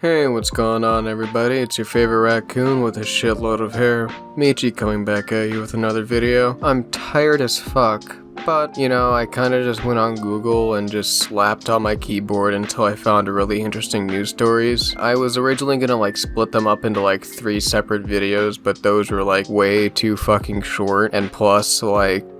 Hey, what's going on, everybody? It's your favorite raccoon with a shitload of hair, Michi, coming back at you with another video. I'm tired as fuck, but, I kinda just went on Google and just slapped on my keyboard until I found really interesting news stories. I was originally gonna split them up into 3 separate videos, but those were way too fucking short, and plus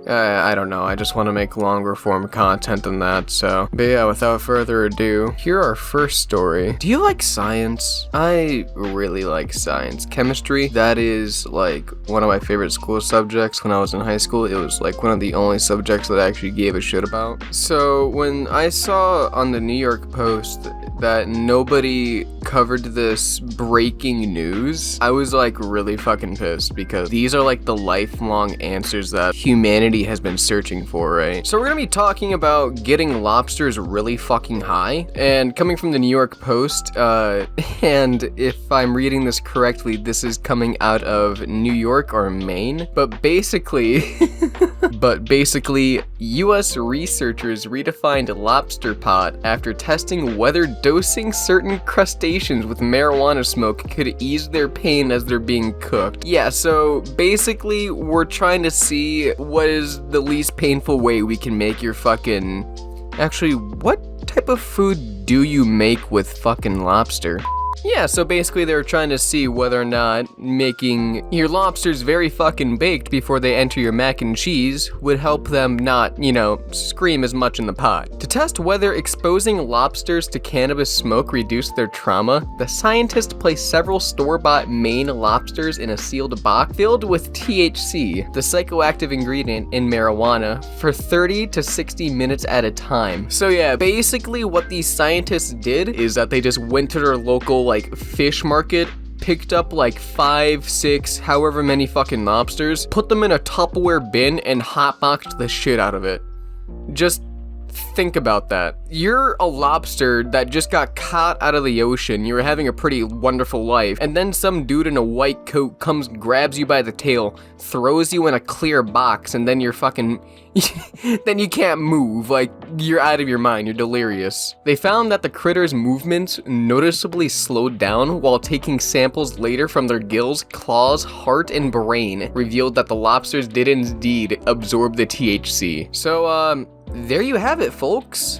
I don't know, I just want to make longer form content than that, so. But yeah, without further ado, here our first story. Do you like science? I really like science. Chemistry, that is one of my favorite school subjects when I was in high school. It was one of the only subjects that I actually gave a shit about. So when I saw on the New York Post that nobody covered this breaking news, I was really fucking pissed, because these are the lifelong answers that humanity has been searching for, right? So we're gonna be talking about getting lobsters really fucking high, and coming from the New York Post, and if I'm reading this correctly, this is coming out of New York or Maine, but basically, US researchers redefined lobster pot after testing whether dosing certain crustaceans with marijuana smoke could ease their pain as they're being cooked. Yeah, so basically we're trying to see what is the least painful way we can make your fucking... Actually, what type of food do you make with fucking lobster? Yeah, so basically they were trying to see whether or not making your lobsters very fucking baked before they enter your mac and cheese would help them not, scream as much in the pot. To test whether exposing lobsters to cannabis smoke reduced their trauma, the scientists placed several store-bought Maine lobsters in a sealed box filled with THC, the psychoactive ingredient in marijuana, for 30 to 60 minutes at a time. So yeah, basically what these scientists did is that they just went to their local fish market, picked up 5, 6, however many fucking lobsters, put them in a Tupperware bin, and hotboxed the shit out of it. Just think about that. You're a lobster that just got caught out of the ocean, you were having a pretty wonderful life, and then some dude in a white coat comes, grabs you by the tail, throws you in a clear box, and then you're fucking... then you can't move, you're out of your mind, you're delirious. They found that the critter's movements noticeably slowed down, while taking samples later from their gills, claws, heart, and brain revealed that the lobsters did indeed absorb the THC. So, there you have it, folks.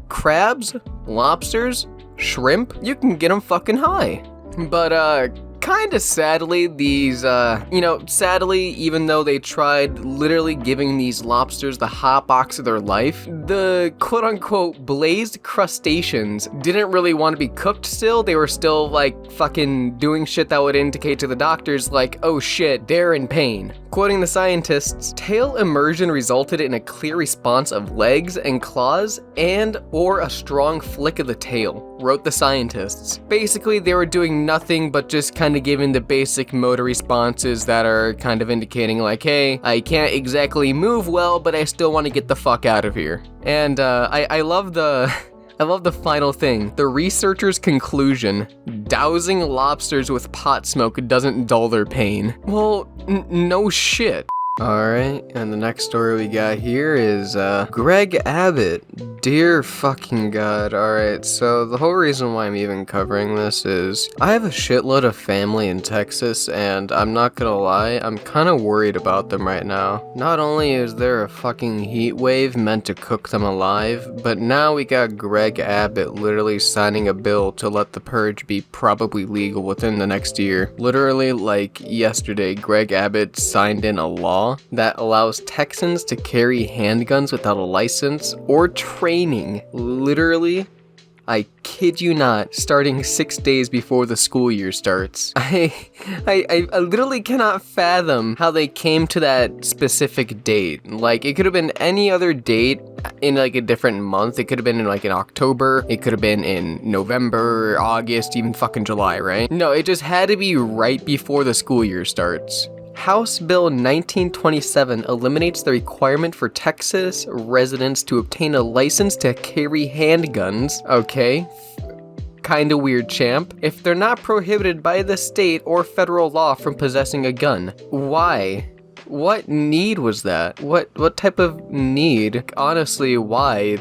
Crabs, lobsters, shrimp, you can get them fucking high. But, kinda sadly, these, sadly, even though they tried literally giving these lobsters the hot box of their life, the quote-unquote blazed crustaceans didn't really want to be cooked still. They were still, fucking doing shit that would indicate to the doctors, oh shit, they're in pain. Quoting the scientists, tail immersion resulted in a clear response of legs and claws and/or a strong flick of the tail, wrote the scientists. Basically, they were doing nothing but just kind of giving the basic motor responses that are kind of indicating hey, I can't exactly move well, but I still want to get the fuck out of here. And I love the final thing. The researchers' conclusion: dousing lobsters with pot smoke doesn't dull their pain. Well, no shit. Alright, and the next story we got here is, Greg Abbott. Dear fucking God. Alright, so the whole reason why I'm even covering this is, I have a shitload of family in Texas, and I'm not gonna lie, I'm kinda worried about them right now. Not only is there a fucking heat wave meant to cook them alive, but now we got Greg Abbott literally signing a bill to let the purge be probably legal within the next year. Literally, yesterday, Greg Abbott signed in a law that allows Texans to carry handguns without a license or training. Literally, I kid you not, starting 6 days before the school year starts. I literally cannot fathom how they came to that specific date. It could have been any other date in a different month. It could have been in in October. It could have been in November, August, even fucking July, right? No, it just had to be right before the school year starts. House Bill 1927 eliminates the requirement for Texas residents to obtain a license to carry handguns. Okay, kinda weird, champ. If they're not prohibited by the state or federal law from possessing a gun. Why? What need was that? What type of need? Honestly, why?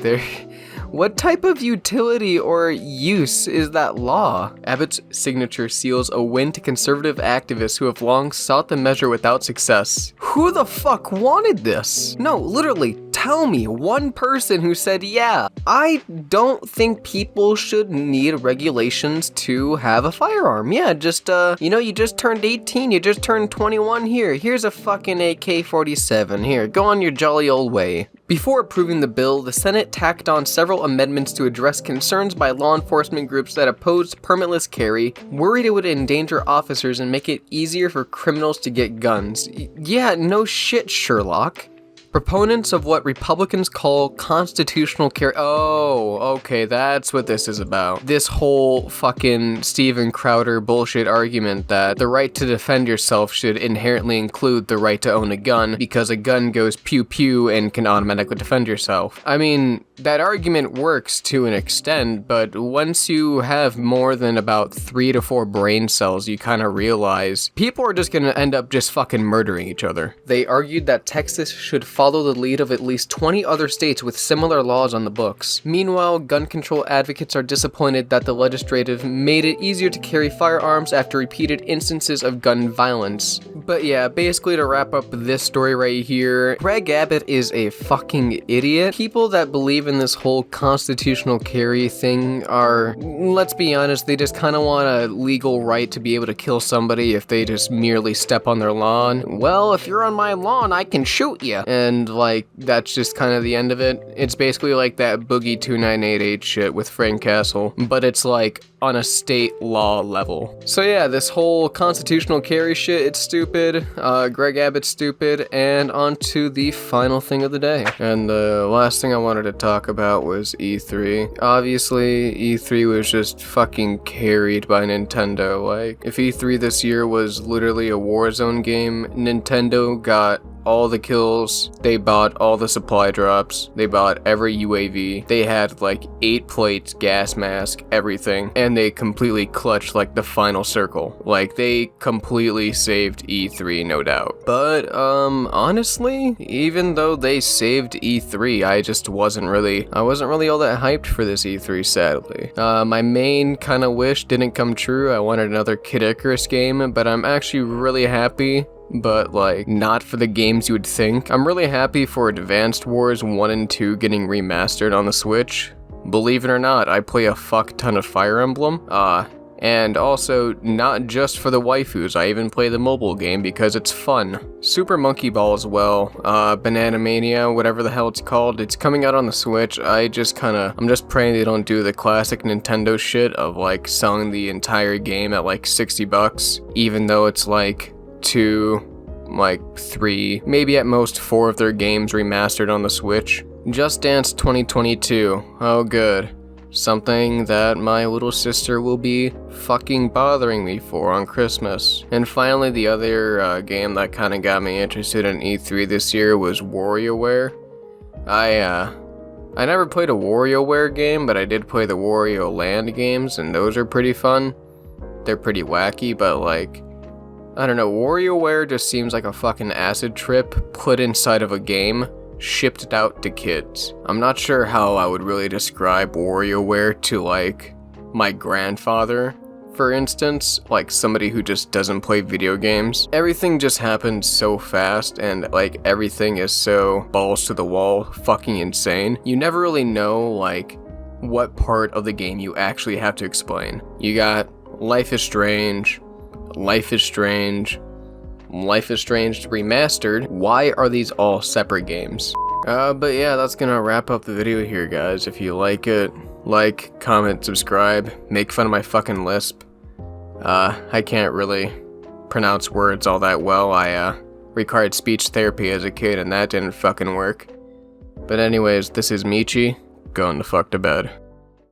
What type of utility or use is that law? Abbott's signature seals a win to conservative activists who have long sought the measure without success. Who the fuck wanted this? No, literally, tell me one person who said, yeah, I don't think people should need regulations to have a firearm. Yeah, just, you just turned 18, you just turned 21 here. Here's a fucking AK-47. Here, go on your jolly old way. Before approving the bill, the Senate tacked on several amendments to address concerns by law enforcement groups that opposed permitless carry, worried it would endanger officers and make it easier for criminals to get guns. Yeah, no shit, Sherlock. Proponents of what Republicans call constitutional carry. Oh, okay, that's what this is about. This whole fucking Steven Crowder bullshit argument that the right to defend yourself should inherently include the right to own a gun because a gun goes pew pew and can automatically defend yourself. I mean, that argument works to an extent, but once you have more than about 3 to 4 brain cells, you kind of realize people are just gonna end up just fucking murdering each other. They argued that Texas should follow the lead of at least 20 other states with similar laws on the books. Meanwhile, gun control advocates are disappointed that the legislative made it easier to carry firearms after repeated instances of gun violence. But yeah, basically to wrap up this story right here, Greg Abbott is a fucking idiot. People that believe in this whole constitutional carry thing are, let's be honest, they just kind of want a legal right to be able to kill somebody if they just merely step on their lawn. Well, if you're on my lawn, I can shoot you. And like, that's just kind of the end of it. It's basically like that Boogie 2988 shit with Frank Castle, but it's like on a state law level. So yeah, this whole constitutional carry shit, it's stupid. Greg Abbott's stupid, and on to the final thing of the day. And the last thing I wanted to talk about was E3. Obviously, E3 was just fucking carried by Nintendo. Like, if E3 this year was literally a Warzone game, Nintendo got all the kills, they bought all the supply drops, they bought every UAV, they had like 8 plates, gas mask, everything, and they completely clutched like the final circle. Like, they completely saved E3, no doubt. But honestly, even though they saved E3, I wasn't really all that hyped for this E3, sadly. My main kind of wish didn't come true. I wanted another Kid Icarus game, but I'm actually really happy, but like, not for the games you would think. I'm really happy for Advanced Wars 1 and 2 getting remastered on the Switch. Believe it or not, I play a fuck ton of Fire Emblem. And also, not just for the waifus, I even play the mobile game because it's fun. Super Monkey Ball as well, Banana Mania, whatever the hell it's called, it's coming out on the Switch. I'm just praying they don't do the classic Nintendo shit of like selling the entire game at like $60, even though it's like 2, like 3, maybe at most 4 of their games remastered on the Switch. Just Dance 2022, oh good. Something that my little sister will be fucking bothering me for on Christmas. And finally, the other game that kind of got me interested in E3 this year was WarioWare. I never played a WarioWare game, but I did play the Wario Land games, and those are pretty fun. They're pretty wacky, but like, I don't know, WarioWare just seems like a fucking acid trip put inside of a game, shipped out to kids. I'm not sure how I would really describe WarioWare to like my grandfather, for instance, like somebody who just doesn't play video games. Everything just happens so fast, and like everything is so balls to the wall, fucking insane. You never really know like what part of the game you actually have to explain. You got Life is Strange, Life is Strange, Life is Strange Remastered. Why are these all separate games? But yeah, that's gonna wrap up the video here, guys. If you like it, like, comment, subscribe, make fun of my fucking lisp. I can't really pronounce words all that well. I required speech therapy as a kid and that didn't fucking work. But anyways, this is Michi, going the fuck to bed.